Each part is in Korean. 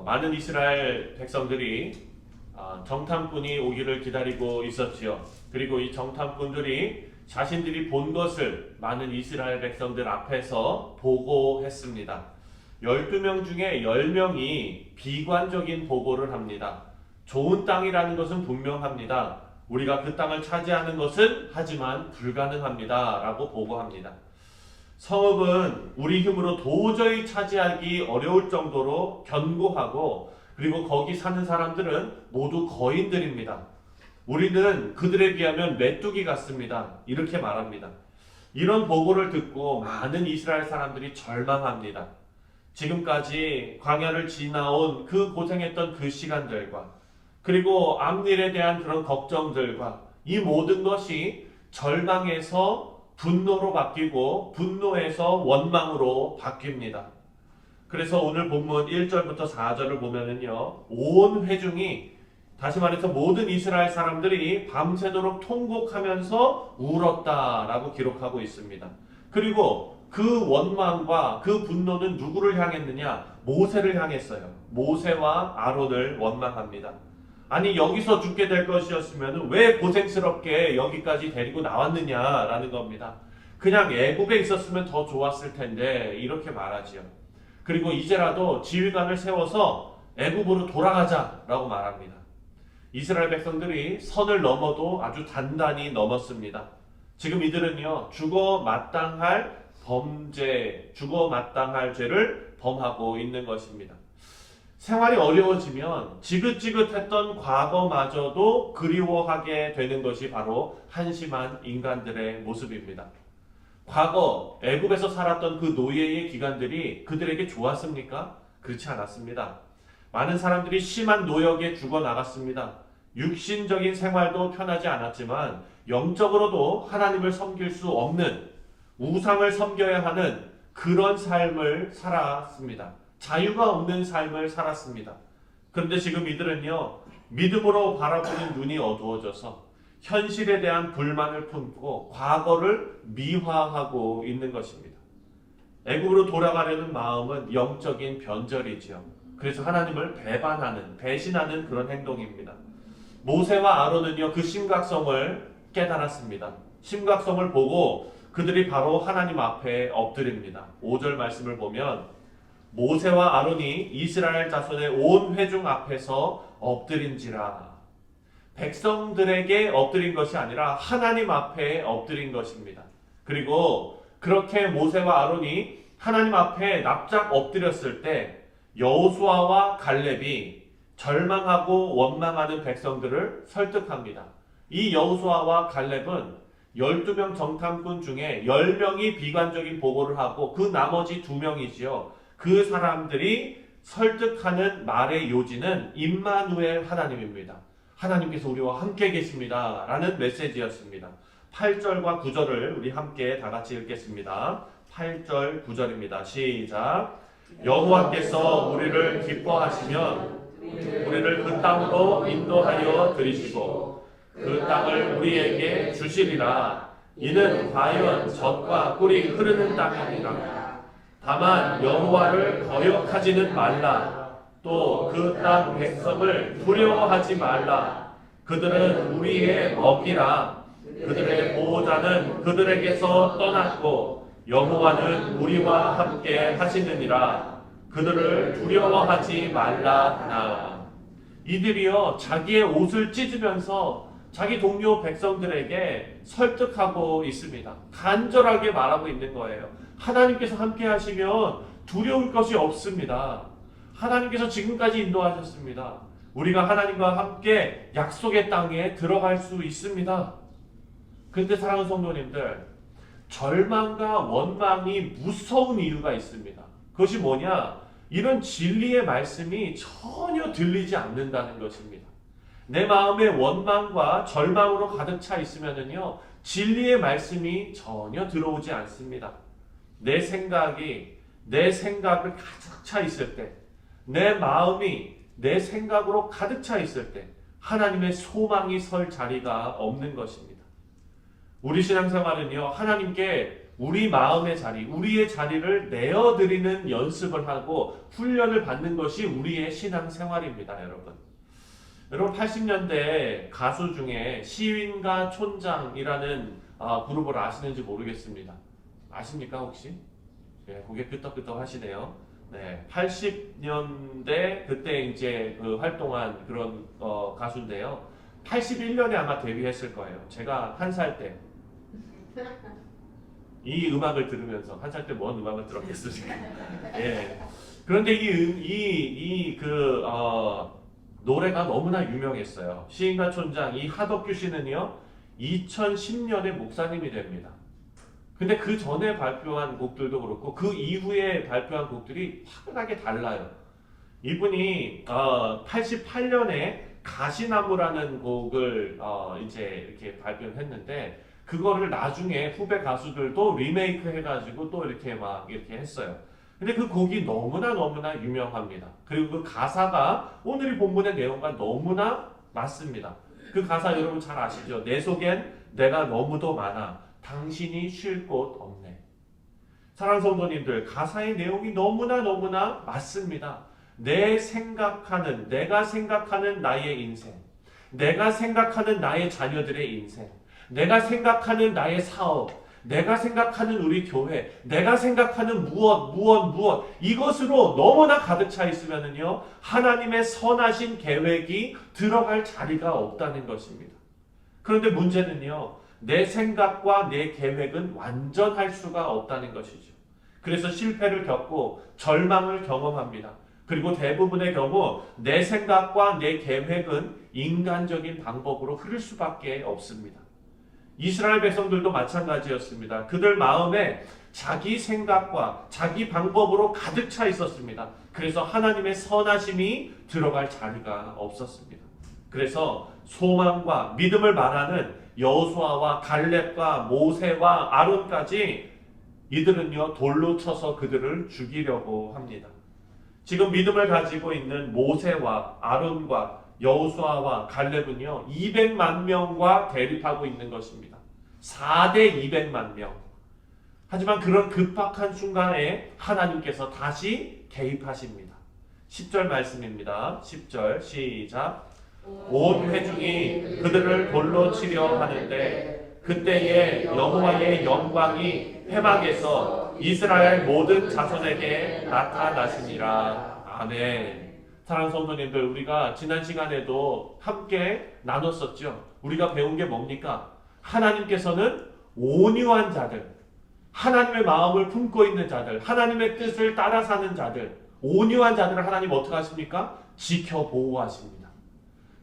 많은 이스라엘 백성들이 정탐꾼이 오기를 기다리고 있었지요. 그리고 이 정탐꾼들이 자신들이 본 것을 많은 이스라엘 백성들 앞에서 보고했습니다. 12명 중에 10명이 비관적인 보고를 합니다. 좋은 땅이라는 것은 분명합니다. 우리가 그 땅을 차지하는 것은 하지만 불가능합니다. 라고 보고합니다. 성읍은 우리 힘으로 도저히 차지하기 어려울 정도로 견고하고, 그리고 거기 사는 사람들은 모두 거인들입니다. 우리는 그들에 비하면 메뚜기 같습니다. 이렇게 말합니다. 이런 보고를 듣고 많은 이스라엘 사람들이 절망합니다. 지금까지 광야를 지나온 그 고생했던 그 시간들과, 그리고 앞일에 대한 그런 걱정들과, 이 모든 것이 절망에서 분노로 바뀌고 분노에서 원망으로 바뀝니다. 그래서 오늘 본문 1절부터 4절을 보면은요, 온 회중이, 다시 말해서 모든 이스라엘 사람들이 밤새도록 통곡하면서 울었다라고 기록하고 있습니다. 그리고 그 원망과 그 분노는 누구를 향했느냐? 모세를 향했어요. 모세와 아론을 원망합니다. 아니, 여기서 죽게 될 것이었으면 왜 고생스럽게 여기까지 데리고 나왔느냐라는 겁니다. 그냥 애굽에 있었으면 더 좋았을 텐데, 이렇게 말하지요. 그리고 이제라도 지휘관을 세워서 애굽으로 돌아가자라고 말합니다. 이스라엘 백성들이 선을 넘어도 아주 단단히 넘었습니다. 지금 이들은요, 죽어 마땅할 죄를 범하고 있는 것입니다. 생활이 어려워지면 지긋지긋했던 과거마저도 그리워하게 되는 것이 바로 한심한 인간들의 모습입니다. 과거 애굽에서 살았던 그 노예의 기간들이 그들에게 좋았습니까? 그렇지 않았습니다. 많은 사람들이 심한 노역에 죽어나갔습니다. 육신적인 생활도 편하지 않았지만 영적으로도 하나님을 섬길 수 없는, 우상을 섬겨야 하는 그런 삶을 살았습니다. 자유가 없는 삶을 살았습니다. 그런데 지금 이들은요, 믿음으로 바라보는 눈이 어두워져서 현실에 대한 불만을 품고 과거를 미화하고 있는 것입니다. 애굽으로 돌아가려는 마음은 영적인 변절이지요. 그래서 하나님을 배신하는 그런 행동입니다. 모세와 아론은요, 그 심각성을 깨달았습니다. 심각성을 보고 그들이 바로 하나님 앞에 엎드립니다. 5절 말씀을 보면 모세와 아론이 이스라엘 자손의 온 회중 앞에서 엎드린지라. 백성들에게 엎드린 것이 아니라 하나님 앞에 엎드린 것입니다. 그리고 그렇게 모세와 아론이 하나님 앞에 납작 엎드렸을 때 여호수아와 갈렙이 절망하고 원망하는 백성들을 설득합니다. 이 여호수아와 갈렙은 12명 정탐꾼 중에 10명이 비관적인 보고를 하고 그 나머지 2명이지요. 그 사람들이 설득하는 말의 요지는 임마누엘 하나님입니다. 하나님께서 우리와 함께 계십니다 라는 메시지였습니다. 8절과 9절을 우리 함께 다 같이 읽겠습니다. 8절 9절입니다. 시작. 여호와께서 우리를 기뻐하시면 우리를 그 땅으로 인도하여 들이시고 그 땅을 우리에게 주시리라. 이는 과연 젖과 꿀이 흐르는 땅이니라. 다만 여호와를 거역하지는 말라. 또 그 땅 백성을 두려워하지 말라. 그들은 우리의 먹이라. 그들의 보호자는 그들에게서 떠났고 여호와는 우리와 함께 하시느니라. 그들을 두려워하지 말라 하나. 이들이요, 자기의 옷을 찢으면서 자기 동료 백성들에게 설득하고 있습니다. 간절하게 말하고 있는 거예요. 하나님께서 함께 하시면 두려울 것이 없습니다. 하나님께서 지금까지 인도하셨습니다. 우리가 하나님과 함께 약속의 땅에 들어갈 수 있습니다. 그런데 사랑하는 성도님들, 절망과 원망이 무서운 이유가 있습니다. 그것이 뭐냐? 이런 진리의 말씀이 전혀 들리지 않는다는 것입니다. 내 마음에 원망과 절망으로 가득 차 있으면요, 진리의 말씀이 전혀 들어오지 않습니다. 내 생각을 가득 차 있을 때, 내 마음이 내 생각으로 가득 차 있을 때 하나님의 소망이 설 자리가 없는 것입니다. 우리 신앙생활은요, 하나님께 우리 마음의 자리, 우리의 자리를 내어드리는 연습을 하고 훈련을 받는 것이 우리의 신앙 생활입니다, 여러분. 여러분 80년대 가수 중에 시윈과 촌장이라는 그룹을 아시는지 모르겠습니다. 아십니까 혹시? 네, 고개 끄덕끄덕 하시네요. 네, 80년대 그때 이제 그 활동한 그런 가수인데요. 81년에 아마 데뷔했을 거예요. 제가 한 살 때. 이 음악을 들으면서 한 살 때 뭔 음악을 들었겠습니까? 예. 그런데 노래가 너무나 유명했어요. 시인과 촌장 이 하덕규 씨는요 2010년에 목사님이 됩니다. 근데 그 전에 발표한 곡들도 그렇고 그 이후에 발표한 곡들이 확연하게 달라요. 이분이 88년에 가시나무라는 곡을 이제 이렇게 발표를 했는데 그거를 나중에 후배 가수들도 리메이크 해가지고 또 이렇게 막 이렇게 했어요. 근데 그 곡이 너무나 유명합니다. 그리고 그 가사가 오늘 이 본문의 내용과 너무나 맞습니다. 그 가사 여러분 잘 아시죠? 내 속엔 내가 너무도 많아 당신이 쉴 곳 없네. 사랑하는 성도님들, 가사의 내용이 너무나 맞습니다. 내가 생각하는 나의 인생, 내가 생각하는 나의 자녀들의 인생, 내가 생각하는 나의 사업, 내가 생각하는 우리 교회, 내가 생각하는 무엇 이것으로 너무나 가득 차 있으면은요 하나님의 선하신 계획이 들어갈 자리가 없다는 것입니다. 그런데 문제는요 내 생각과 내 계획은 완전할 수가 없다는 것이죠. 그래서 실패를 겪고 절망을 경험합니다. 그리고 대부분의 경우 내 생각과 내 계획은 인간적인 방법으로 흐를 수밖에 없습니다. 이스라엘 백성들도 마찬가지였습니다. 그들 마음에 자기 생각과 자기 방법으로 가득 차 있었습니다. 그래서 하나님의 선하심이 들어갈 자리가 없었습니다. 그래서 소망과 믿음을 말하는 여호수아와 갈렙과 모세와 아론까지 이들은요 돌로 쳐서 그들을 죽이려고 합니다. 지금 믿음을 가지고 있는 모세와 아론과 여호수아와 갈렙은요 200만 명과 대립하고 있는 것입니다. 4대 200만 명. 하지만 그런 급박한 순간에 하나님께서 다시 개입하십니다. 10절 말씀입니다. 10절 시작. 온 회중이 그들을 돌로 치려 하는데 그때에 여호와의 영광이 회막에서 이스라엘 모든 자손에게 나타나시니라. 아멘. 사랑하는 성도님들, 우리가 지난 시간에도 함께 나눴었죠. 우리가 배운 게 뭡니까? 하나님께서는 온유한 자들, 하나님의 마음을 품고 있는 자들, 하나님의 뜻을 따라 사는 자들, 온유한 자들을 하나님 어떻게 하십니까? 지켜 보호하십니다.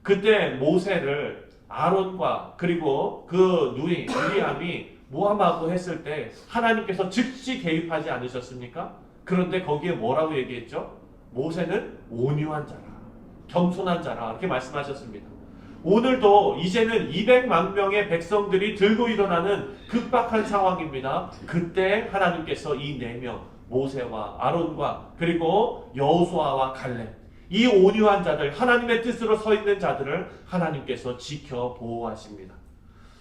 그때 모세를 아론과 그리고 그 누이 미리암이 모함하고 했을 때 하나님께서 즉시 개입하지 않으셨습니까? 그런데 거기에 뭐라고 얘기했죠? 모세는 온유한 자라, 겸손한 자라 이렇게 말씀하셨습니다. 오늘도 이제는 200만 명의 백성들이 들고 일어나는 급박한 상황입니다. 그때 하나님께서 이 4명 모세와 아론과 그리고 여호수아와 갈렙 이 온유한 자들, 하나님의 뜻으로 서 있는 자들을 하나님께서 지켜 보호하십니다.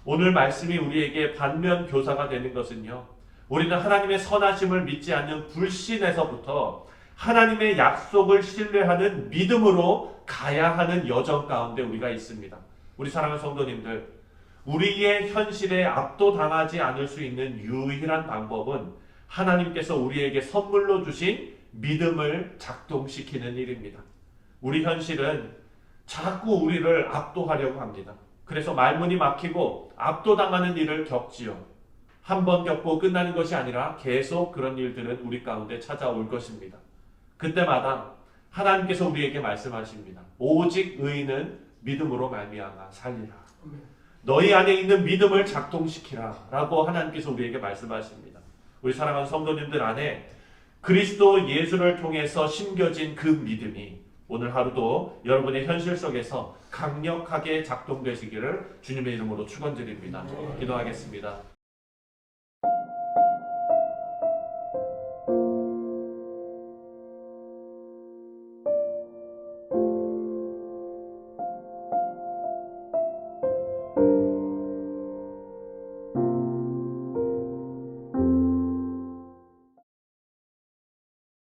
오늘 말씀이 우리에게 반면 교사가 되는 것은요, 우리는 하나님의 선하심을 믿지 않는 불신에서부터 하나님의 약속을 신뢰하는 믿음으로 가야 하는 여정 가운데 우리가 있습니다. 우리 사랑하는 성도님들, 우리의 현실에 압도당하지 않을 수 있는 유일한 방법은 하나님께서 우리에게 선물로 주신 믿음을 작동시키는 일입니다. 우리 현실은 자꾸 우리를 압도하려고 합니다. 그래서 말문이 막히고 압도당하는 일을 겪지요. 한 번 겪고 끝나는 것이 아니라 계속 그런 일들은 우리 가운데 찾아올 것입니다. 그때마다 하나님께서 우리에게 말씀하십니다. 오직 의인은 믿음으로 말미암아 살리라. 너희 안에 있는 믿음을 작동시키라 라고 하나님께서 우리에게 말씀하십니다. 우리 사랑하는 성도님들 안에 그리스도 예수를 통해서 심겨진 그 믿음이 오늘 하루도 여러분의 현실 속에서 강력하게 작동되시기를 주님의 이름으로 축원드립니다. 기도하겠습니다.